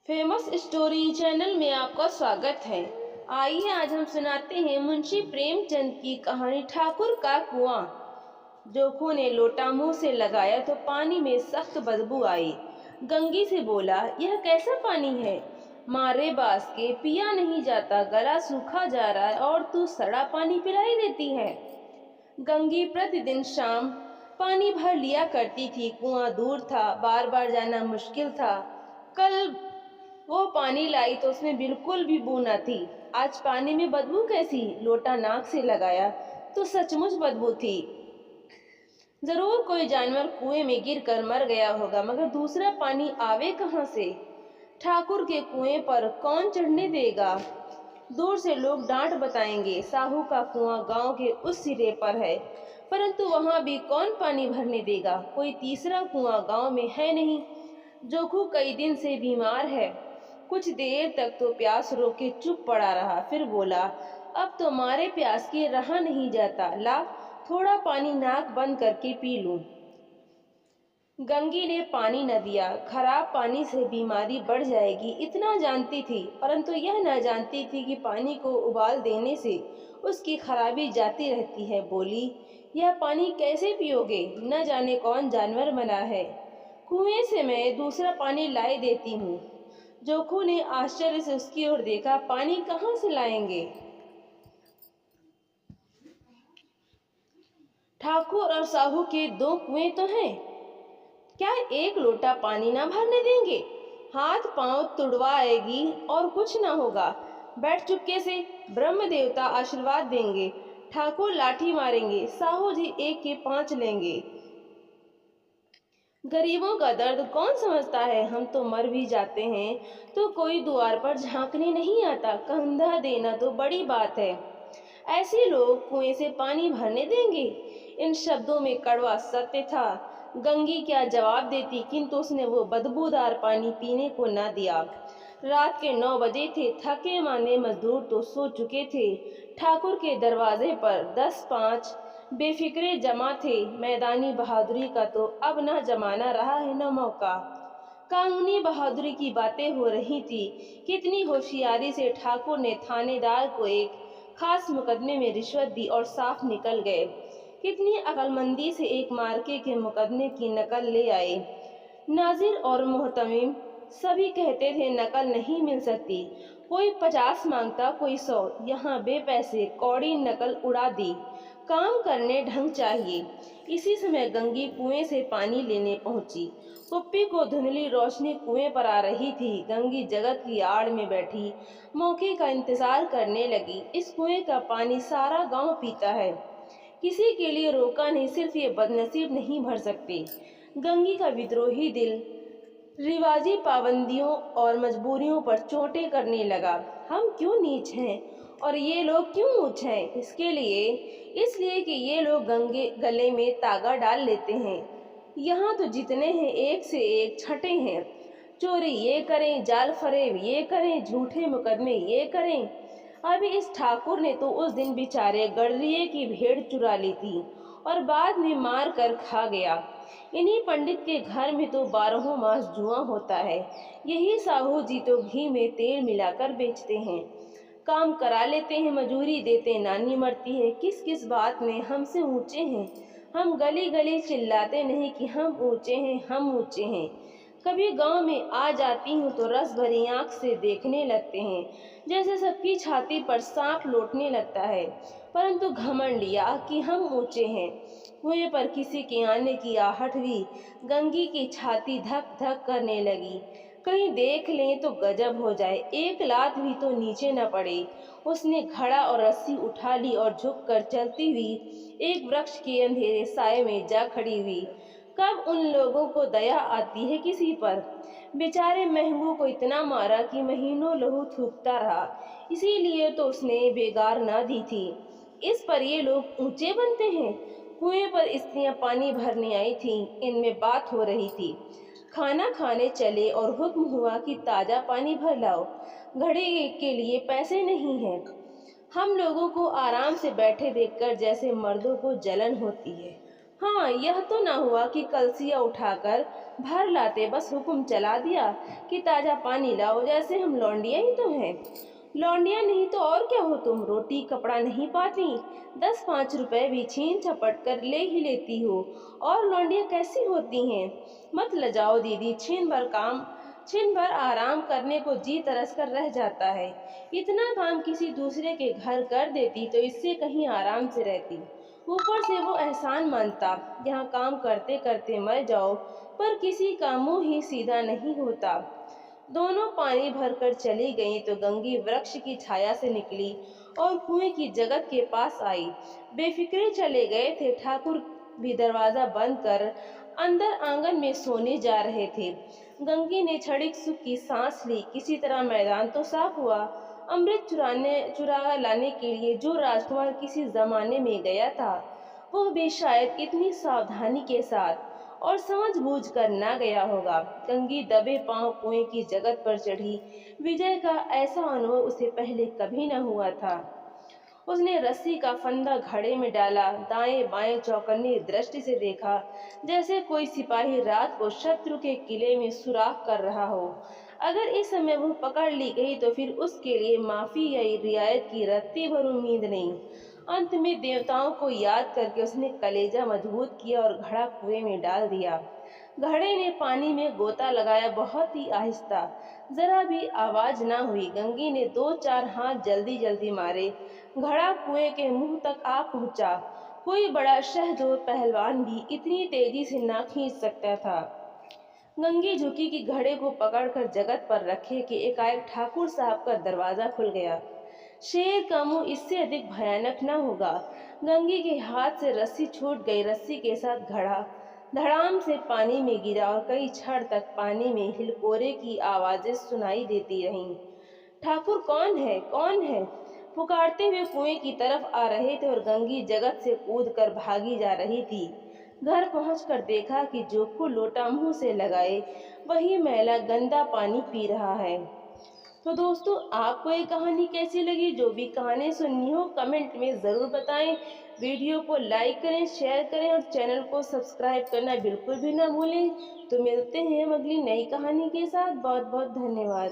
Famous story channel में आपका स्वागत है। आइए आज हम सुनाते हैं मुंशी प्रेमचंद की कहानी ठाकुर का कुआं। जोखू ने लोटा मुंह से लगाया तो पानी में सख्त बदबू आई। गंगी से बोला, यह कैसा पानी है? मारे बास के पिया नहीं जाता, गला सूखा जा रहा है और तू सड़ा पानी पिलाई देती है। गंगी प्रतिदिन शाम पानी भर लिया करती थी। कुआं दूर था, बार बार जाना मुश्किल था। कल वो पानी लाई तो उसमें बिल्कुल भी बू न थी। आज पानी में बदबू कैसी? लोटा नाक से लगाया तो सचमुच बदबू थी। जरूर कोई जानवर कुएं में गिरकर मर गया होगा, मगर दूसरा पानी आवे कहां से? ठाकुर के कुएं पर कौन चढ़ने देगा? दूर से लोग डांट बताएंगे, साहू का कुआं गांव के उस सिरे पर है, परंतु वहां भी कौन पानी भरने देगा? कोई तीसरा कुआं गांव में है नहीं। जोखू कई दिन से बीमार है। कुछ देर तक तो प्यास रोके चुप पड़ा रहा, फिर बोला, अब तो मारे प्यास के रहा नहीं जाता, ला थोड़ा पानी नाक बंद करके पी लूं। गंगी ने पानी न दिया। खराब पानी से बीमारी बढ़ जाएगी इतना जानती थी, परंतु यह न जानती थी कि पानी को उबाल देने से उसकी खराबी जाती रहती है। बोली, यह पानी कैसे पियोगे? न जाने कौन जानवर मरा है। कुएं से मैं दूसरा पानी लाई देती हूँ। जोखू ने आश्चर्य से उसकी ओर देखा। पानी कहाँ से लाएंगे? ठाकुर और साहू के दो कुएं तो हैं, क्या एक लोटा पानी ना भरने देंगे? हाथ पांव तुड़वाएगी और कुछ ना होगा। बैठ चुपके से, ब्रह्म देवता आशीर्वाद देंगे। ठाकुर लाठी मारेंगे, साहू जी एक के 5 लेंगे। गरीबों का दर्द कौन समझता है? हम तो मर भी जाते हैं तो कोई द्वार पर झांकने नहीं आता। कंधा देना तो बड़ी बात है, ऐसे लोग कुएं से पानी भरने देंगे? इन शब्दों में कड़वा सत्य था। गंगी क्या जवाब देती, किंतु उसने वो बदबूदार पानी पीने को न दिया। रात के 9 बजे थे। थके मांदे मजदूर तो सो चुके थे। ठाकुर के दरवाजे पर 10-5 बेफिक्रे जमा थे। मैदानी बहादुरी का तो अब न जमाना रहा है न मौका। कानूनी बहादुरी की बातें हो रही थी। कितनी होशियारी से ठाकुर ने थानेदार को एक खास मुकदमे में रिश्वत दी और साफ निकल गए। कितनी अकलमंदी से एक मार्के के मुकदमे की नकल ले आए। नाजिर और मोहतमिम सभी कहते थे नकल नहीं मिल सकती। कोई 50 मांगता, कोई 100। यहाँ बेपैसे कौड़ी नकल उड़ा दी। काम करने ढंग चाहिए। इसी समय गंगी कुएं से पानी लेने पहुंची। कुप्पी को धुंधली रोशनी कुएं पर आ रही थी। गंगी जगत की आड़ में बैठी मौके का इंतजार करने लगी। इस कुएं का पानी सारा गांव पीता है, किसी के लिए रोका नहीं, सिर्फ ये बदनसीब नहीं भर सकते। गंगी का विद्रोही दिल रिवाजी पाबंदियों और मजबूरियों पर चोटें करने लगा। हम क्यों नीच हैं और ये लोग क्यों ऊंच हैं? इसलिए कि ये लोग गले में तागा डाल लेते हैं। यहाँ तो जितने हैं एक से एक छठे हैं। चोरी ये करें, जाल फरेब ये करें, झूठे मुकदमे ये करें। अभी इस ठाकुर ने तो उस दिन बेचारे गडरिये की भेड़ चुरा ली थी और बाद में मार कर खा गया। इन्हीं पंडित के घर में तो 12 मास जुआ होता है। यही साहू जी तो घी में तेल मिलाकर बेचते हैं। काम करा लेते हैं, मजूरी देते, नानी मरती है। किस किस बात में हमसे ऊंचे हैं। हम गली गली चिल्लाते नहीं कि हम ऊंचे हैं, हम ऊंचे हैं। कभी गांव में आ जाती हूँ तो रस भरी आंख से देखने लगते हैं, जैसे सबकी छाती पर सांप लौटने लगता है। परंतु घमंड या कि हम ऊंचे हैं। कुएं पर किसी के आने की आहट हुई। गंगी की छाती धक धक करने लगी। कहीं देख लें तो गजब हो जाए, एक लात भी तो नीचे न पड़े। उसने घड़ा और रस्सी उठा ली और झुककर चलती हुई एक वृक्ष के अंधेरे साए में जा खड़ी हुई। कब उन लोगों को दया आती है किसी पर? बेचारे महंगू को इतना मारा कि महीनों लहू थूकता रहा, इसीलिए तो उसने बेगार ना दी थी। इस पर ये लोग ऊंचे बनते हैं। कुएं पर स्त्रियां पानी भरने आई थीं, इनमें बात हो रही थी। खाना खाने चले और हुक्म हुआ कि ताजा पानी भर लाओ। घड़े के लिए पैसे नहीं हैं। हम लोगों को आराम से बैठे देखकर जैसे मर्दों को जलन होती है। हाँ, यह तो ना हुआ कि कलसिया उठाकर भर लाते बस हुक्म चला दिया कि ताजा पानी लाओ, जैसे हम लौंडिया ही तो हैं। लौंडिया नहीं तो और क्या हो तुम, रोटी कपड़ा नहीं पाती, 10-5 रुपए भी छीन झपट कर ले ही लेती हो। और लौंडिया कैसी होती हैं? मत लजाओ दीदी, छिन भर आराम करने को जी तरस कर रह जाता है। इतना काम किसी दूसरे के घर कर देती तो इससे कहीं आराम से रहती। ऊपर से वो एहसान मानता, यहाँ काम करते करते मर जाओ। पर किसी का मुंह ही सीधा नहीं होता। दोनों पानी भरकर चली गईं तो गंगी वृक्ष की छाया से निकली और कुएं की जगत के पास आई। बेफिक्रे चले गए थे ठाकुर भी दरवाजा बंद कर अंदर आंगन में सोने जा रहे थे। गंगी ने क्षणिक सुख की सांस ली, किसी तरह मैदान तो साफ हुआ। अमृत चुरा लाने के लिए जो राजकुमार किसी जमाने में गया था, वह भी शायद इतनी सावधानी के साथ और समझबूझ कर ना गया होगा। गंगी दबे पांव कुएं की जगत पर चढ़ी। विजय का ऐसा अनुभव उसे पहले कभी न हुआ था। उसने रस्सी का फंदा घड़े में डाला, दाएं बाएं चौकन्नी दृष्टि से देखा, जैसे कोई सिपाही रात को शत्रु के किले में सुराख कर रहा हो। अगर इस समय वह पकड़ ली गई तो फिर उसके लिए माफी या रियायत की रत्ती भर उम्मीद नहीं। अंत में देवताओं को याद करके उसने कलेजा मजबूत किया और घड़ा कुएं में डाल दिया। घड़े ने पानी में गोता लगाया, बहुत ही आहिस्ता, जरा भी आवाज ना हुई। गंगी ने 2-4 हाथ जल्दी जल्दी मारे, घड़ा कुएं के मुंह तक आ पहुंचा। कोई बड़ा शहजोर पहलवान भी इतनी तेजी से ना खींच सकता था। गंगी झुकी कि घड़े को पकड़कर जगत पर रखे कि एकाएक ठाकुर साहब का दरवाजा खुल गया। शेर का मुंह इससे अधिक भयानक न होगा। गंगी के हाथ से रस्सी छूट गई, रस्सी के साथ घड़ा धड़ाम से पानी में गिरा और कई क्षण तक पानी में हिलकोरे की आवाजें सुनाई देती रहीं। ठाकुर कौन है, कौन है? पुकारते हुए कुएं की तरफ आ रहे थे और गंगी जगत से कूद कर भागी जा रही थी। घर पहुंचकर देखा कि जोखू लोटा मुंह से लगाए वही मैला गंदा पानी पी रहा है। तो दोस्तों, आपको ये कहानी कैसी लगी? जो भी कहानी सुननी हो कमेंट में ज़रूर बताएं। वीडियो को लाइक करें, शेयर करें और चैनल को सब्सक्राइब करना बिल्कुल भी ना भूलें। तो मिलते हैं हम अगली नई कहानी के साथ। बहुत बहुत धन्यवाद।